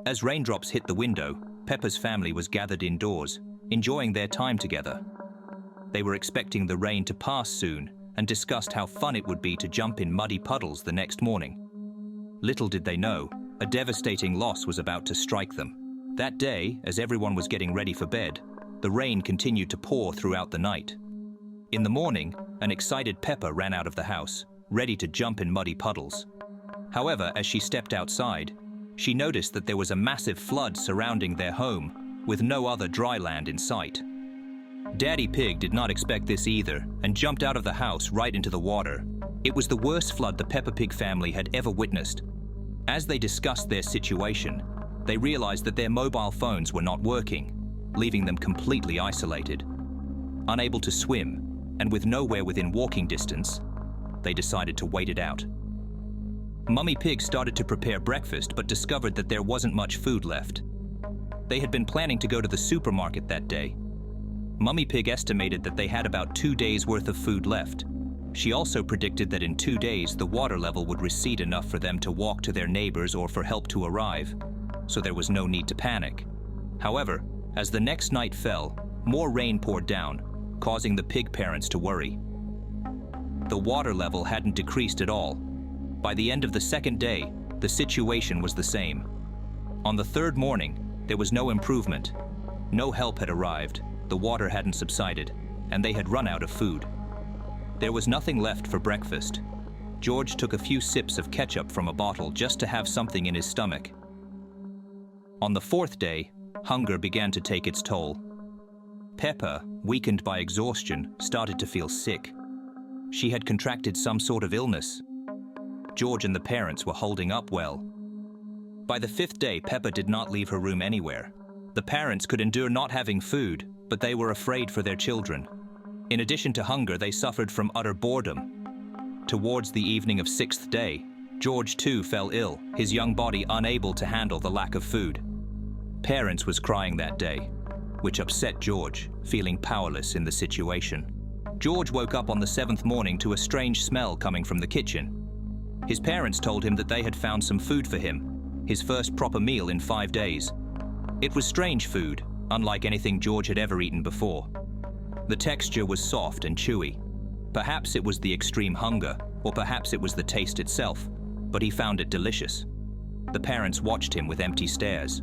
As raindrops hit the window, Peppa's family was gathered indoors, enjoying their time together. They were expecting the rain to pass soon and discussed how fun it would be to jump in muddy puddles the next morning. Little did they know, a devastating loss was about to strike them. That day, as everyone was getting ready for bed, the rain continued to pour throughout the night. In the morning, an excited Peppa ran out of the house, ready to jump in muddy puddles. However, as she stepped outside, she noticed that there was a massive flood surrounding their home, with no other dry land in sight. Daddy Pig did not expect this either and jumped out of the house right into the water. It was the worst flood the Peppa Pig family had ever witnessed. As they discussed their situation, they realized that their mobile phones were not working, leaving them completely isolated. Unable to swim, and with nowhere within walking distance, they decided to wait it out. Mummy Pig started to prepare breakfast but discovered that there wasn't much food left. They had been planning to go to the supermarket that day. Mummy Pig estimated that they had about 2 days' worth of food left. She also predicted that in 2 days the water level would recede enough for them to walk to their neighbors or for help to arrive, so there was no need to panic. However, as the next night fell, more rain poured down, causing the pig parents to worry. The water level hadn't decreased at all. By the end of the second day, the situation was the same. On the third morning, there was no improvement. No help had arrived, the water hadn't subsided, and they had run out of food. There was nothing left for breakfast. George took a few sips of ketchup from a bottle just to have something in his stomach. On the fourth day, hunger began to take its toll. Peppa, weakened by exhaustion, started to feel sick. She had contracted some sort of illness. George and the parents were holding up well. By the fifth day, Peppa did not leave her room anywhere. The parents could endure not having food, but they were afraid for their children. In addition to hunger, they suffered from utter boredom. Towards the evening of sixth day, George too fell ill, his young body unable to handle the lack of food. Parents was crying that day, which upset George, feeling powerless in the situation. George woke up on the seventh morning to a strange smell coming from the kitchen. His parents told him that they had found some food for him, his first proper meal in 5 days. It was strange food, unlike anything George had ever eaten before. The texture was soft and chewy. Perhaps it was the extreme hunger, or perhaps it was the taste itself, but he found it delicious. The parents watched him with empty stares.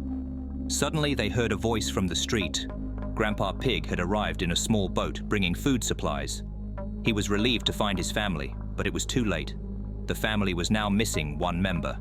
Suddenly they heard a voice from the street. Grandpa Pig had arrived in a small boat bringing food supplies. He was relieved to find his family, but it was too late. The family was now missing one member.